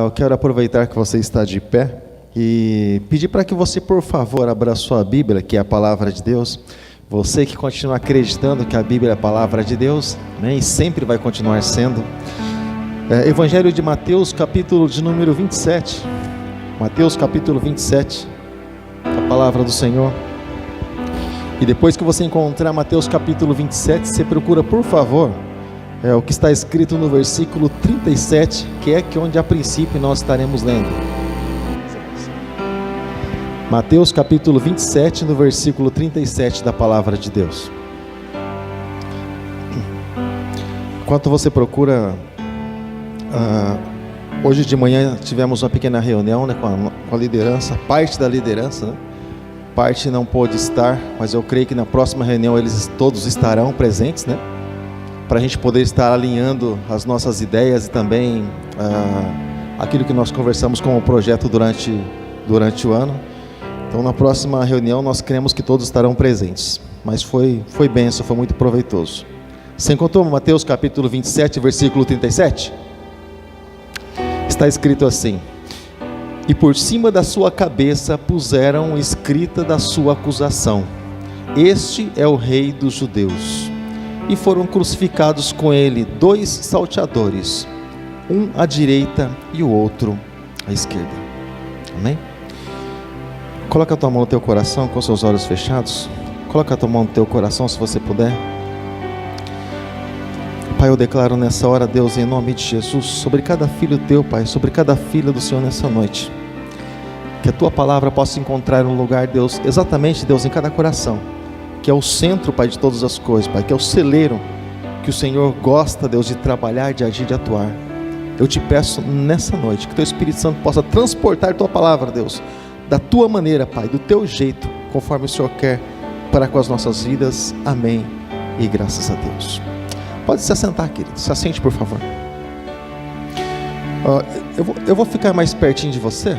Eu quero aproveitar que você está de pé e pedir para que você, por favor, abra a sua Bíblia, que é a Palavra de Deus. Você que continua acreditando que a Bíblia é a Palavra de Deus, né, e sempre vai continuar sendo. Evangelho de Mateus, capítulo de número 27. Mateus, capítulo 27, a Palavra do Senhor. E depois que você encontrar Mateus, capítulo 27, você procura, por favor, o que está escrito no versículo 37, que é onde a princípio nós estaremos lendo. Mateus capítulo 27, no versículo 37 da Palavra de Deus. Enquanto você procura, hoje de manhã tivemos uma pequena reunião, né, com a liderança, parte da liderança, né? Parte não pôde estar, mas eu creio que na próxima reunião eles todos estarão presentes, né? Para a gente poder estar alinhando as nossas ideias e também aquilo que nós conversamos com o projeto durante o ano. Então na próxima reunião nós cremos que todos estarão presentes, mas foi bênção, foi muito proveitoso. Você encontrou Mateus capítulo 27, versículo 37? Está escrito assim: e por cima da sua cabeça puseram escrita da sua acusação: este é o rei dos judeus. E foram crucificados com ele 2 salteadores, um à direita e o outro à esquerda. Amém? Coloca a tua mão no teu coração com seus olhos fechados. Coloca a tua mão no teu coração se você puder. Pai, eu declaro nessa hora, Deus, em nome de Jesus, sobre cada filho teu, Pai, sobre cada filha do Senhor nessa noite, que a tua palavra possa encontrar um lugar, Deus, exatamente, Deus, em cada coração, que é o centro, Pai, de todas as coisas, Pai, que é o celeiro que o Senhor gosta, Deus, de trabalhar, de agir, de atuar. Eu te peço nessa noite que teu Espírito Santo possa transportar tua palavra, Deus, da tua maneira, Pai, do teu jeito, conforme o Senhor quer para com as nossas vidas. Amém e graças a Deus. Pode se assentar, querido, se assente, por favor. Eu vou ficar mais pertinho de você,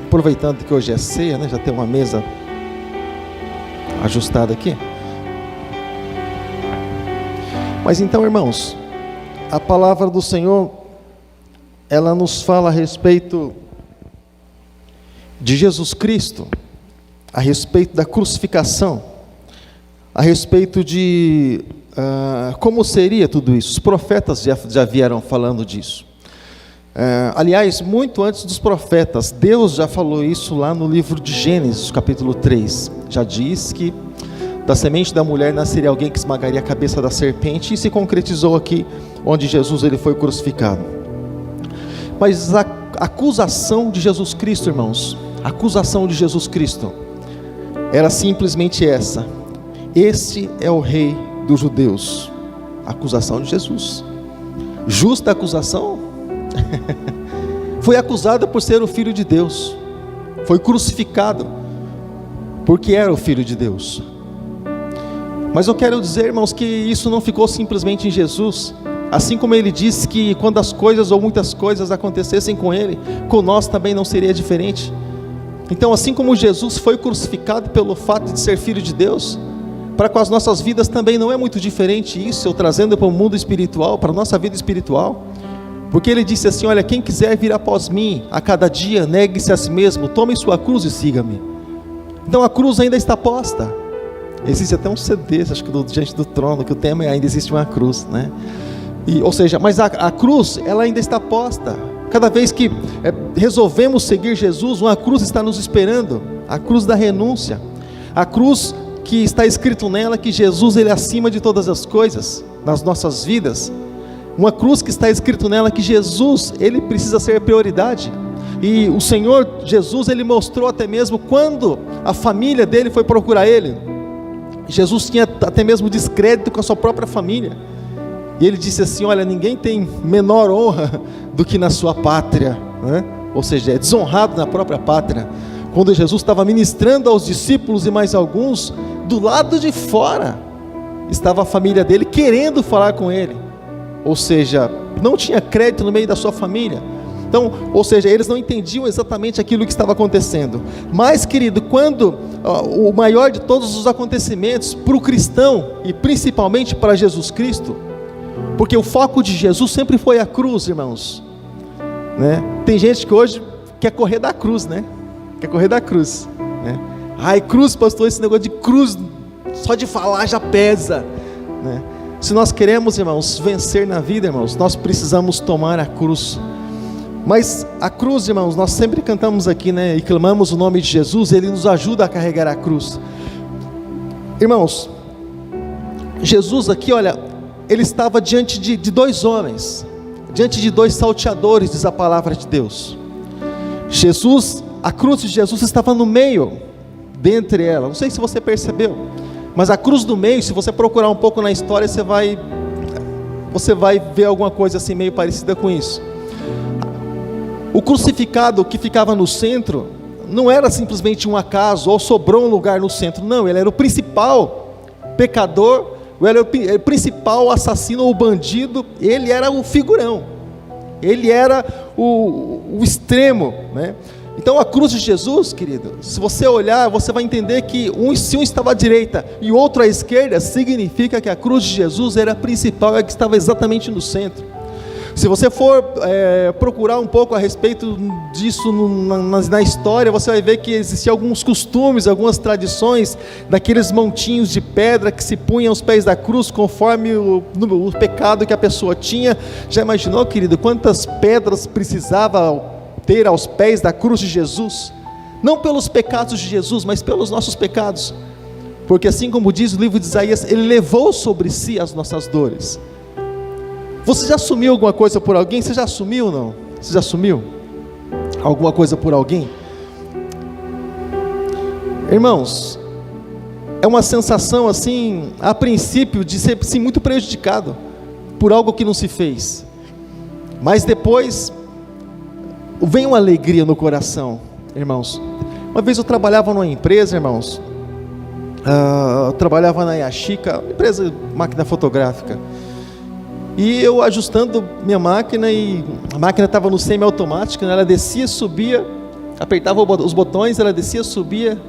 aproveitando que hoje é ceia, né? Já tem uma mesa ajustada aqui. Mas então, irmãos, a palavra do Senhor, ela nos fala a respeito de Jesus Cristo, a respeito da crucificação, a respeito de como seria tudo isso. Os profetas já vieram falando disso. Aliás, muito antes dos profetas, Deus já falou isso lá no livro de Gênesis, capítulo 3. Já diz que da semente da mulher nasceria alguém que esmagaria a cabeça da serpente, e se concretizou aqui, onde Jesus ele foi crucificado. Mas a acusação de Jesus Cristo, irmãos, a acusação de Jesus Cristo era simplesmente essa: este é o rei dos judeus. Acusação de Jesus, justa acusação. Foi acusado por ser o Filho de Deus, foi crucificado porque era o Filho de Deus. Mas eu quero dizer, irmãos, que isso não ficou simplesmente em Jesus. Assim como ele disse que quando as coisas ou muitas coisas acontecessem com ele, com nós também não seria diferente. Então, assim como Jesus foi crucificado pelo fato de ser Filho de Deus, para com as nossas vidas também não é muito diferente isso, eu trazendo para o mundo espiritual, para a nossa vida espiritual. Porque ele disse assim: olha, quem quiser vir após mim, a cada dia negue-se a si mesmo, tome sua cruz e siga-me. Então a cruz ainda está posta. Existe até um CD, acho que diante do trono, que o tema é ainda existe uma cruz, né? Ou seja, mas a cruz, ela ainda está posta. Cada vez que resolvemos seguir Jesus, uma cruz está nos esperando, a cruz da renúncia, a cruz que está escrito nela que Jesus ele é acima de todas as coisas nas nossas vidas. Uma cruz que está escrito nela que Jesus ele precisa ser prioridade. E o Senhor Jesus ele mostrou até mesmo quando a família dele foi procurar ele. Jesus tinha até mesmo descrédito com a sua própria família, e ele disse assim: olha, ninguém tem menor honra do que na sua pátria, né? Ou seja, é desonrado na própria pátria. Quando Jesus estava ministrando aos discípulos e mais alguns, do lado de fora estava a família dele querendo falar com ele. Ou seja, não tinha crédito no meio da sua família. Então, ou seja, eles não entendiam exatamente aquilo que estava acontecendo. Mas, querido, quando o maior de todos os acontecimentos para o cristão, e principalmente para Jesus Cristo, porque o foco de Jesus sempre foi a cruz, irmãos. né? Tem gente que hoje quer correr da cruz, né? Quer correr da cruz, né? Ai, cruz, pastor, esse negócio de cruz, só de falar já pesa, né? Se nós queremos, irmãos, vencer na vida, irmãos, nós precisamos tomar a cruz. Mas a cruz, irmãos, nós sempre cantamos aqui, né? E clamamos o nome de Jesus, Ele nos ajuda a carregar a cruz. Irmãos, Jesus aqui, olha, Ele estava diante de dois homens, diante de dois salteadores, diz a palavra de Deus. Jesus, a cruz de Jesus estava no meio, dentre ela. Não sei se você percebeu, mas a cruz do meio, se você procurar um pouco na história, você vai ver alguma coisa assim meio parecida com isso. O crucificado que ficava no centro não era simplesmente um acaso ou sobrou um lugar no centro, não, ele era o principal pecador, ele era o principal assassino ou bandido, ele era o figurão, ele era o extremo, né? Então a cruz de Jesus, querido, se você olhar, você vai entender que se um estava à direita e o outro à esquerda, significa que a cruz de Jesus era a principal, é a que estava exatamente no centro. Se você for procurar um pouco a respeito disso na história, você vai ver que existiam alguns costumes, algumas tradições, daqueles montinhos de pedra que se punham aos pés da cruz, conforme o pecado que a pessoa tinha. Já imaginou, querido, quantas pedras precisava ter aos pés da cruz de Jesus? Não pelos pecados de Jesus, mas pelos nossos pecados, porque assim como diz o livro de Isaías, Ele levou sobre si as nossas dores. Você já assumiu alguma coisa por alguém? Você já assumiu ou não? Você já assumiu alguma coisa por alguém? Irmãos, é uma sensação assim, a princípio, de ser sim, muito prejudicado por algo que não se fez, mas depois vem uma alegria no coração, irmãos. Uma vez eu trabalhava numa empresa, irmãos, eu trabalhava na Yashica, empresa de máquina fotográfica, e eu ajustando minha máquina, e a máquina estava no semi-automático, né? Ela descia, subia, apertava os botões, ela descia, subia,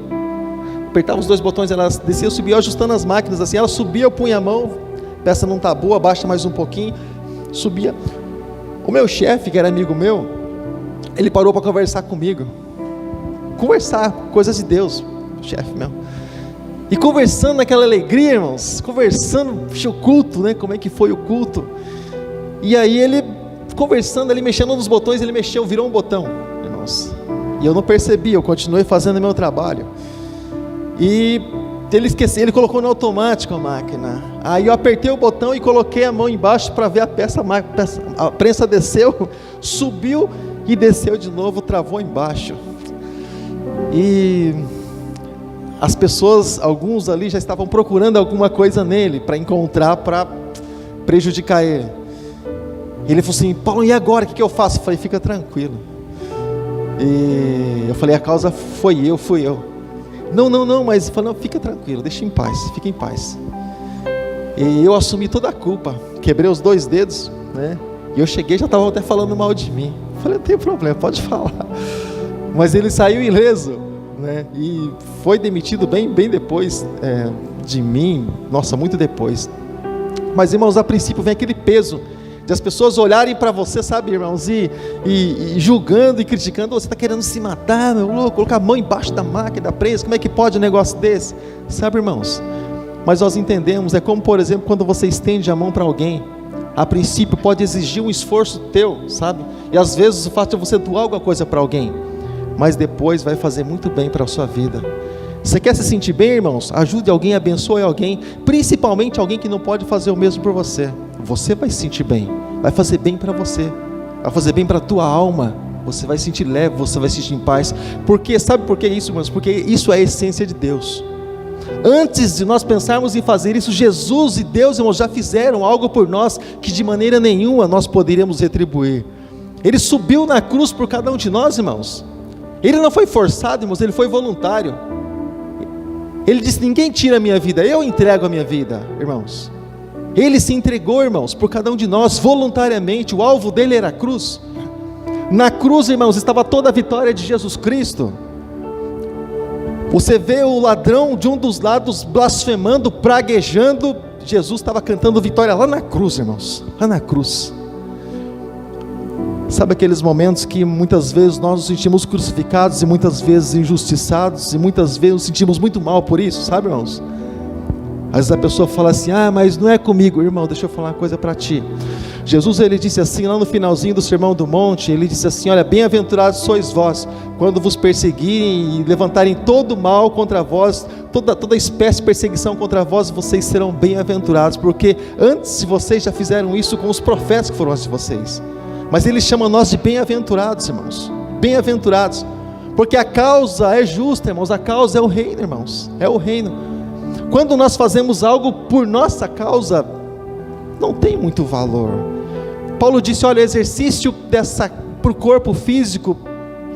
apertava os dois botões, ela descia, subia, ajustando as máquinas assim, ela subia, eu punha a mão, a peça não está boa, abaixa mais um pouquinho, subia. O meu chefe, que era amigo meu, ele parou para conversar comigo, coisas de Deus, chefe meu, e conversando naquela alegria, irmãos, conversando, o culto, né, como é que foi o culto, e aí ele, conversando ali, mexendo nos botões, ele mexeu, virou um botão, irmãos, e eu não percebi, eu continuei fazendo o meu trabalho, e ele esqueceu, ele colocou no automático a máquina, aí eu apertei o botão e coloquei a mão embaixo para ver a a prensa desceu, subiu e desceu de novo, travou embaixo, e as pessoas, alguns ali já estavam procurando alguma coisa nele, para encontrar, para prejudicar ele. Ele falou assim: Paulo, e agora, o que eu faço? Eu falei: fica tranquilo. E eu falei: a causa fui eu. Não, mas ele falou: não, fica tranquilo, deixa em paz, fica em paz. E eu assumi toda a culpa, quebrei os 2 dedos, né? E eu cheguei, já estavam até falando mal de mim. Eu falei: não tem problema, pode falar. Mas ele saiu ileso, né? E foi demitido bem depois de mim, nossa, muito depois. Mas, irmãos, a princípio vem aquele peso de as pessoas olharem para você, sabe, irmãos, e julgando e criticando: você está querendo se matar, meu louco, colocar a mão embaixo da máquina, da prensa, como é que pode um negócio desse? Sabe, irmãos, mas nós entendemos, é como, por exemplo, quando você estende a mão para alguém, a princípio pode exigir um esforço teu, sabe, e às vezes o fato de você doar alguma coisa para alguém, mas depois vai fazer muito bem para a sua vida. Você quer se sentir bem, irmãos? Ajude alguém, abençoe alguém, principalmente alguém que não pode fazer o mesmo por você. Você vai se sentir bem, vai fazer bem para você, vai fazer bem para a tua alma, você vai se sentir leve, você vai se sentir em paz. Porque, sabe por que isso, irmãos? Porque isso é a essência de Deus. Antes de nós pensarmos em fazer isso, Jesus e Deus, irmãos, já fizeram algo por nós que de maneira nenhuma nós poderíamos retribuir. Ele subiu na cruz por cada um de nós, irmãos. Ele não foi forçado, irmãos, ele foi voluntário. Ele disse: ninguém tira a minha vida, eu entrego a minha vida, irmãos. Ele se entregou, irmãos, por cada um de nós, voluntariamente. O alvo dele era a cruz. Na cruz, irmãos, estava toda a vitória de Jesus Cristo. Você vê o ladrão de um dos lados blasfemando, praguejando. Jesus estava cantando vitória lá na cruz, irmãos, lá na cruz. Sabe aqueles momentos que muitas vezes nós nos sentimos crucificados e muitas vezes injustiçados e muitas vezes nos sentimos muito mal por isso, sabe, irmãos? Às vezes a pessoa fala assim: ah, mas não é comigo. Irmão, deixa eu falar uma coisa para ti. Jesus, ele disse assim, lá no finalzinho do Sermão do Monte, ele disse assim: olha, bem-aventurados sois vós, quando vos perseguirem e levantarem todo mal contra vós, toda espécie de perseguição contra vós, vocês serão bem-aventurados, porque antes vocês já fizeram isso com os profetas que foram antes de vocês. Mas ele chama nós de bem-aventurados, irmãos, bem-aventurados, porque a causa é justa, irmãos, a causa é o reino, irmãos, é o reino. Quando nós fazemos algo por nossa causa, não tem muito valor. Paulo disse: olha, o exercício para o corpo físico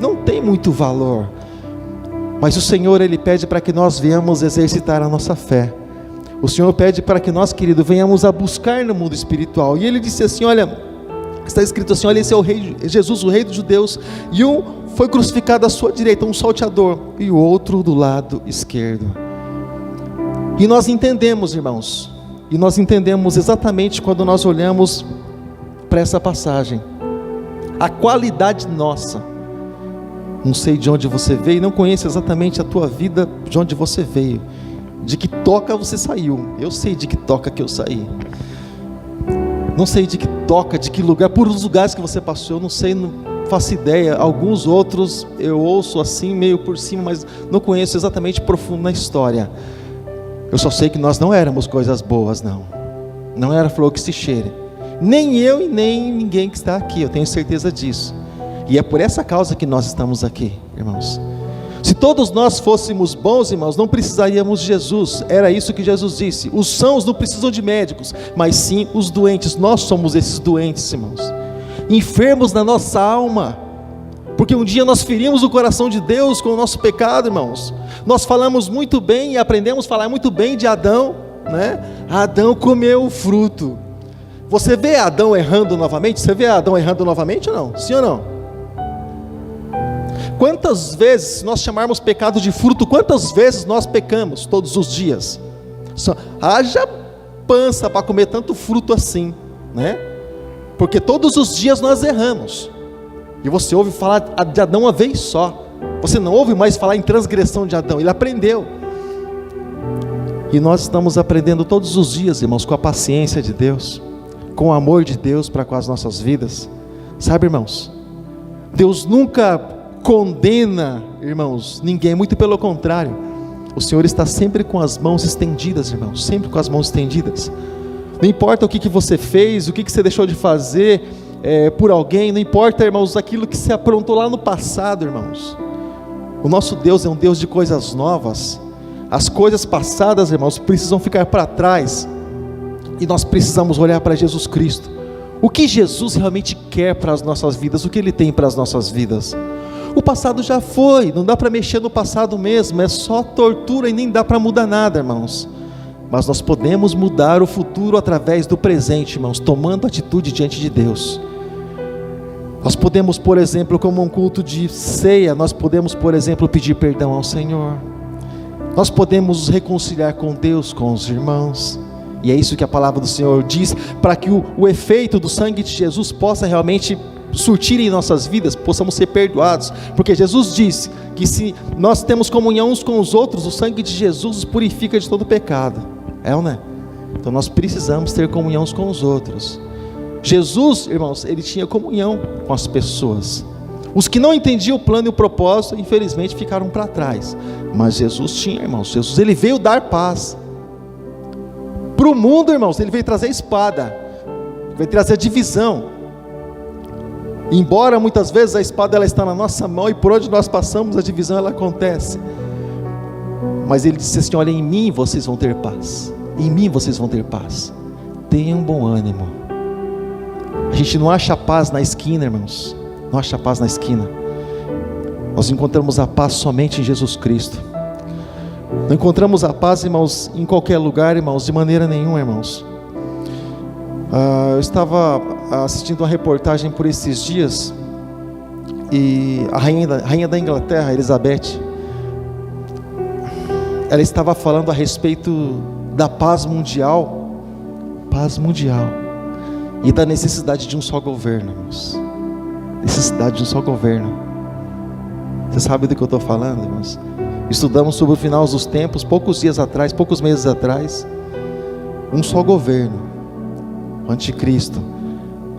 não tem muito valor, mas o Senhor, ele pede para que nós venhamos exercitar a nossa fé. O Senhor pede para que nós, querido, venhamos a buscar no mundo espiritual. E ele disse assim: olha, está escrito assim, olha, esse é o rei, Jesus, o rei dos judeus, e um foi crucificado à sua direita, um salteador, e o outro do lado esquerdo. E nós entendemos, irmãos, e nós entendemos exatamente quando nós olhamos para essa passagem, a qualidade nossa. Não sei de onde você veio, não conheço exatamente a tua vida, de onde você veio, de que toca você saiu. Eu sei de que toca que eu saí. Não sei de que toca, de que lugar, por os lugares que você passou, eu não sei, não faço ideia. Alguns outros eu ouço assim, meio por cima, mas não conheço exatamente profundo na história. Eu só sei que nós não éramos coisas boas, não era flor que se cheire, nem eu e nem ninguém que está aqui, eu tenho certeza disso. E é por essa causa que nós estamos aqui, irmãos. Se todos nós fôssemos bons, irmãos, não precisaríamos de Jesus. Era isso que Jesus disse: os sãos não precisam de médicos, mas sim os doentes. Nós somos esses doentes, irmãos, enfermos na nossa alma, porque um dia nós ferimos o coração de Deus com o nosso pecado, irmãos. Nós falamos muito bem e aprendemos a falar muito bem de Adão, né? Adão comeu o fruto. Você vê Adão errando novamente? Você vê Adão errando novamente ou não? Sim ou não? Quantas vezes, se nós chamarmos pecado de fruto, quantas vezes nós pecamos todos os dias? Haja pança para comer tanto fruto assim, né? Porque todos os dias nós erramos. E você ouve falar de Adão uma vez só. Você não ouve mais falar em transgressão de Adão. Ele aprendeu. E nós estamos aprendendo todos os dias, irmãos, com a paciência de Deus, com o amor de Deus para com as nossas vidas. Sabe, irmãos, Deus nunca condena, irmãos, ninguém, muito pelo contrário. O Senhor está sempre com as mãos estendidas, irmãos, sempre com as mãos estendidas. Não importa o que você fez, o que você deixou de fazer por alguém, não importa, irmãos, aquilo que você aprontou lá no passado, irmãos. O nosso Deus é um Deus de coisas novas. As coisas passadas, irmãos, precisam ficar para trás, e nós precisamos olhar para Jesus Cristo. O que Jesus realmente quer para as nossas vidas, o que Ele tem para as nossas vidas. O passado já foi, não dá para mexer no passado mesmo, é só tortura e nem dá para mudar nada, irmãos. Mas nós podemos mudar o futuro através do presente, irmãos, tomando atitude diante de Deus. Nós podemos, por exemplo, como um culto de ceia, nós podemos, por exemplo, pedir perdão ao Senhor. Nós podemos nos reconciliar com Deus, com os irmãos. E é isso que a palavra do Senhor diz, para que o efeito do sangue de Jesus possa realmente surtir em nossas vidas, possamos ser perdoados, porque Jesus disse que se nós temos comunhão uns com os outros, o sangue de Jesus nos purifica de todo pecado, ou não é? Então nós precisamos ter comunhão uns com os outros. Jesus, irmãos, ele tinha comunhão com as pessoas. Os que não entendiam o plano e o propósito, infelizmente ficaram para trás, mas Jesus tinha, irmãos, Jesus, ele veio dar paz para o mundo, irmãos. Ele veio trazer espada, veio trazer divisão. Embora muitas vezes a espada ela está na nossa mão, e por onde nós passamos a divisão ela acontece, mas ele disse assim: olha, em mim vocês vão ter paz, em mim vocês vão ter paz, tenham bom ânimo. A gente não acha paz na esquina, irmãos, não acha paz na esquina. Nós encontramos a paz somente em Jesus Cristo. Não encontramos a paz, irmãos, em qualquer lugar, irmãos, de maneira nenhuma, irmãos. Eu estava assistindo uma reportagem por esses dias, e a rainha da Inglaterra, Elizabeth, ela estava falando a respeito da paz mundial, e da necessidade de um só governo, irmãos. necessidade de um só governo. Você sabe do que eu estou falando, irmãos? Estudamos sobre o final dos tempos, poucos dias atrás, poucos meses atrás. Um só governo, o anticristo.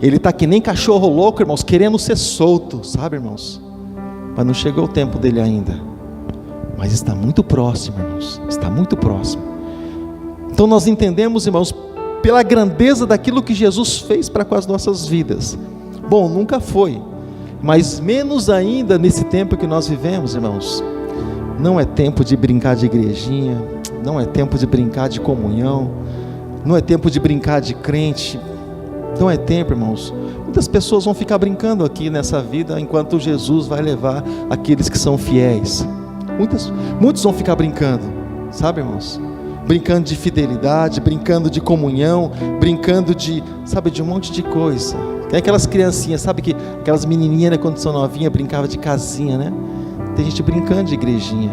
Ele está que nem cachorro louco, irmãos, querendo ser solto, sabe, irmãos? Mas não chegou o tempo dele ainda. Mas está muito próximo, irmãos, está muito próximo. Então nós entendemos, irmãos, pela grandeza daquilo que Jesus fez para com as nossas vidas. Bom, nunca foi, mas menos ainda nesse tempo que nós vivemos, irmãos. Não é tempo de brincar de igrejinha, não é tempo de brincar de comunhão, não é tempo de brincar de crente, não é tempo, irmãos. Muitas pessoas vão ficar brincando aqui nessa vida, enquanto Jesus vai levar aqueles que são fiéis. Muitos vão ficar brincando, sabe, irmãos? Brincando de fidelidade, brincando de comunhão, brincando de, sabe, de um monte de coisa. Tem aquelas criancinhas, sabe, que aquelas menininhas, né, quando são novinhas, brincavam de casinha, né? Tem gente brincando de igrejinha.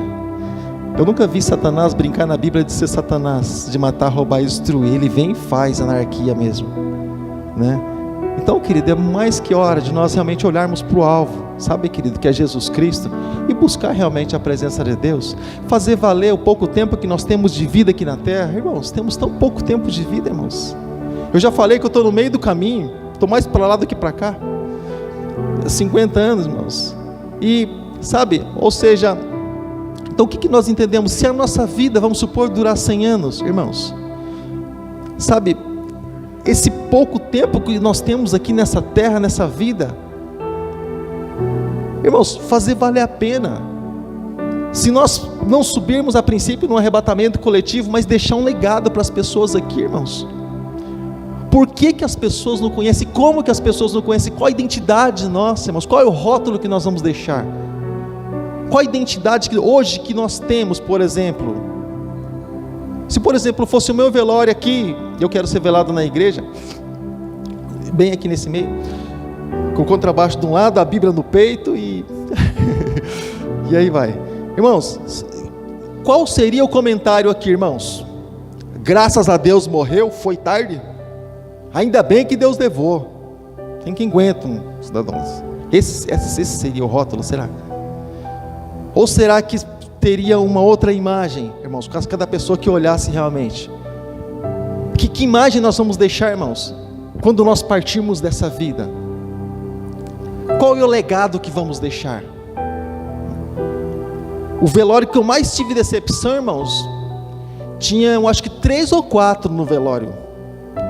Eu nunca vi Satanás brincar na Bíblia de ser Satanás, de matar, roubar e destruir. Ele vem e faz anarquia mesmo, né? Então, querido, é mais que hora de nós realmente olharmos para o alvo, sabe, querido, que é Jesus Cristo, e buscar realmente a presença de Deus, fazer valer o pouco tempo que nós temos de vida aqui na terra. Irmãos, temos tão pouco tempo de vida, irmãos. Eu já falei que eu estou no meio do caminho, estou mais para lá do que para cá. 50 anos, irmãos. E, sabe, ou seja, então o que nós entendemos? Se a nossa vida, vamos supor, durar 100 anos, irmãos, sabe, esse pouco tempo que nós temos aqui nessa terra, nessa vida, irmãos, fazer valer a pena. Se nós não subirmos a princípio no arrebatamento coletivo, mas deixar um legado para as pessoas aqui, irmãos. Por que as pessoas não conhecem? Como que as pessoas não conhecem? Qual a identidade nossa, irmãos? Qual é o rótulo que nós vamos deixar? Qual a identidade que hoje que nós temos, por exemplo? Se, por exemplo, fosse o meu velório aqui, eu quero ser velado na igreja, bem aqui nesse meio, com o contrabaixo de um lado, a Bíblia no peito e e aí vai. Irmãos, qual seria o comentário aqui, irmãos? Graças a Deus morreu, foi tarde? Ainda bem que Deus levou. Quem aguenta, cidadãos? Esse seria o rótulo, será? Ou será que teria uma outra imagem, irmãos, cada pessoa que olhasse realmente? Que imagem nós vamos deixar, irmãos, quando nós partirmos dessa vida? Qual é o legado que vamos deixar? O velório que eu mais tive decepção, irmãos, tinha, eu acho que 3 ou 4 no velório,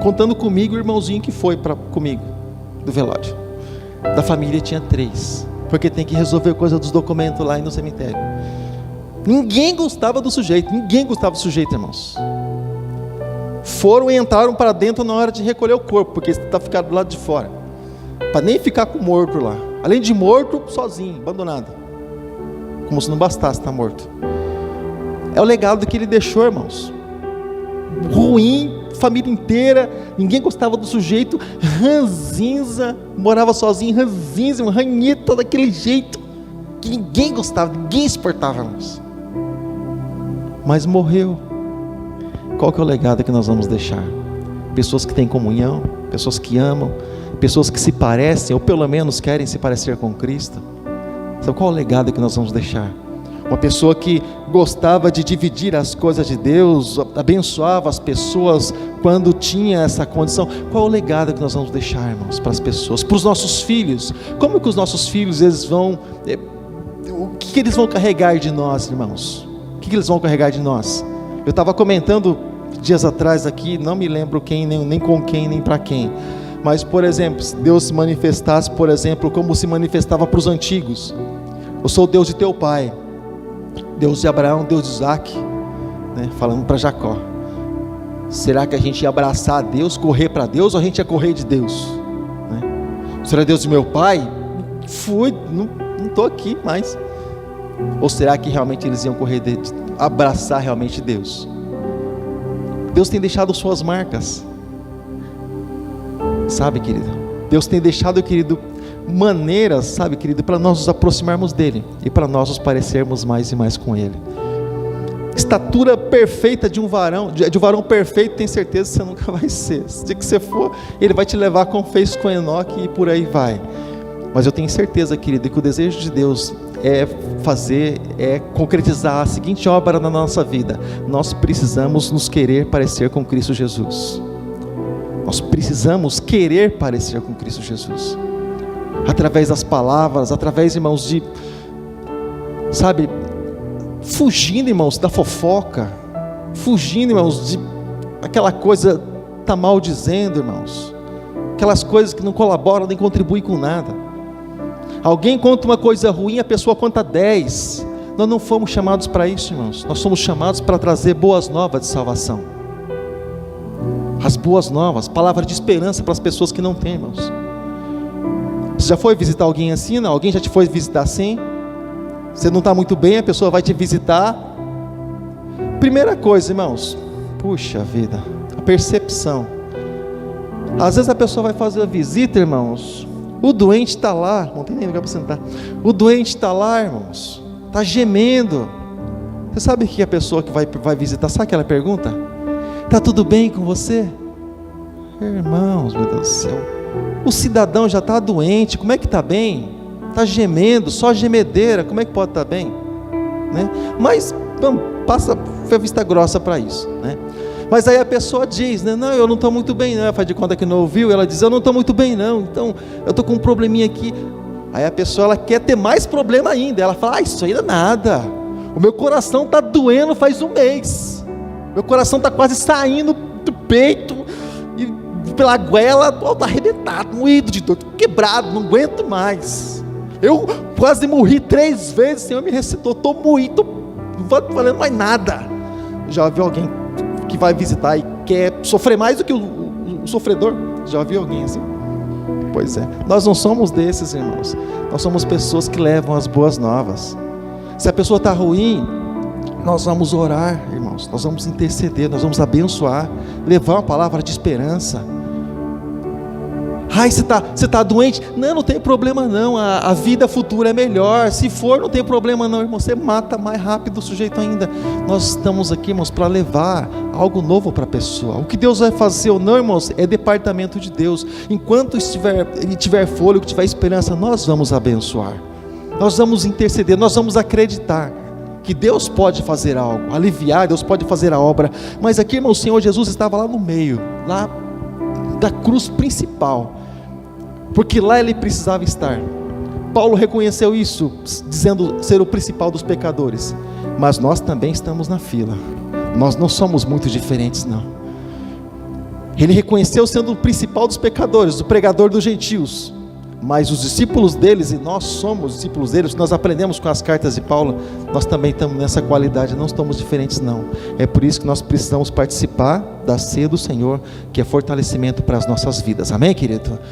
contando comigo o irmãozinho que foi comigo do velório. Da família tinha 3, porque tem que resolver coisa dos documentos lá no cemitério. Ninguém gostava do sujeito, irmãos. Foram e entraram para dentro na hora de recolher o corpo, porque está ficado do lado de fora, para nem ficar com o morto lá. Além de morto, sozinho, abandonado, como se não bastasse estar morto. É o legado que ele deixou, irmãos. Ruim, família inteira, ninguém gostava do sujeito, ranzinza, morava sozinho, ranzinza, um ranheta daquele jeito, que ninguém gostava, ninguém exportava, irmãos. Mas morreu. Qual que é o legado que nós vamos deixar? Pessoas que têm comunhão, pessoas que amam, pessoas que se parecem, ou pelo menos querem se parecer com Cristo. Sabe qual é o legado que nós vamos deixar? Uma pessoa que gostava de dividir as coisas de Deus, abençoava as pessoas quando tinha essa condição. Qual é o legado que nós vamos deixar, irmãos, para as pessoas, para os nossos filhos? Como que os nossos filhos, eles vão, o que eles vão carregar de nós, irmãos? O que eles vão carregar de nós? Eu estava comentando dias atrás aqui, não me lembro quem, nem com quem, nem para quem, mas, por exemplo, se Deus se manifestasse, por exemplo, como se manifestava para os antigos: eu sou o Deus de teu pai, Deus de Abraão, Deus de Isaac, né? Falando para Jacó. Será que a gente ia abraçar a Deus, correr para Deus, ou a gente ia correr de Deus, né? Será Deus de meu pai? Fui, não estou aqui mais. Ou será que realmente eles iam correr de abraçar realmente Deus? Deus tem deixado suas marcas, sabe, querido? Deus tem deixado, querido, maneiras, sabe, querido, para nós nos aproximarmos dele e para nós nos parecermos mais e mais com ele. Estatura perfeita de um varão perfeito, tem certeza que você nunca vai ser. Se que você for, ele vai te levar como fez com Enoque e por aí vai. Mas eu tenho certeza, querido, que o desejo de Deus é concretizar a seguinte obra na nossa vida: nós precisamos nos querer parecer com Cristo Jesus. Nós precisamos querer parecer com Cristo Jesus, através das palavras, através, irmãos, fugindo, irmãos, da fofoca, fugindo, irmãos, de aquela coisa tá maldizendo, irmãos, aquelas coisas que não colaboram nem contribuem com nada. Alguém conta uma coisa ruim, a pessoa conta 10. Nós não fomos chamados para isso, irmãos. Nós somos chamados para trazer boas novas de salvação. As boas novas, palavra de esperança para as pessoas que não têm, irmãos. Você já foi visitar alguém assim? Não? Alguém já te foi visitar assim? Você não está muito bem, a pessoa vai te visitar. Primeira coisa, irmãos, puxa vida, a percepção. Às vezes a pessoa vai fazer a visita, irmãos, o doente está lá, não tem nem lugar para sentar. O doente está lá, irmãos, está gemendo. Você sabe o que a pessoa que vai visitar, sabe aquela pergunta? Está tudo bem com você? Irmãos, meu Deus do céu, o cidadão já está doente, como é que está bem? Está gemendo, só gemedeira, como é que pode estar bem? Né? Mas passa vista grossa para isso, né? Mas aí a pessoa diz, né? Não, eu não estou muito bem não, faz de conta que não ouviu. Ela diz, eu não estou muito bem não, então eu estou com um probleminha aqui. Aí a pessoa, ela quer ter mais problema ainda. Ela fala, isso aí não é nada, o meu coração está doendo faz um mês, meu coração está quase saindo do peito e pela goela, está arrebentado, moído de dor, quebrado, não aguento mais, eu quase morri 3 vezes, o Senhor me ressuscitou, estou moído, não estou falando mais nada. Já viu alguém que vai visitar e quer sofrer mais do que o sofredor? Já viu alguém assim? Pois é, nós não somos desses, irmãos. Nós somos pessoas que levam as boas novas. Se a pessoa está ruim, nós vamos orar, irmãos, nós vamos interceder, nós vamos abençoar, levar uma palavra de esperança. Ai, você está doente? Não tem problema não, a vida futura é melhor. Se for, não tem problema não, irmão, você mata mais rápido o sujeito ainda. Nós estamos aqui, irmãos, para levar algo novo para a pessoa. O que Deus vai fazer ou não, irmãos, é departamento de Deus. Enquanto ele tiver fôlego, tiver esperança, nós vamos abençoar, nós vamos interceder, nós vamos acreditar que Deus pode fazer algo, aliviar, Deus pode fazer a obra. Mas aqui, irmão, o Senhor Jesus estava lá no meio, lá da cruz principal, porque lá ele precisava estar. Paulo reconheceu isso, dizendo ser o principal dos pecadores. Mas nós também estamos na fila, nós não somos muito diferentes não. Ele reconheceu sendo o principal dos pecadores, o pregador dos gentios. Mas os discípulos deles, e nós somos discípulos deles, nós aprendemos com as cartas de Paulo, nós também estamos nessa qualidade, não estamos diferentes não. É por isso que nós precisamos participar da ceia do Senhor, que é fortalecimento para as nossas vidas. Amém, querido?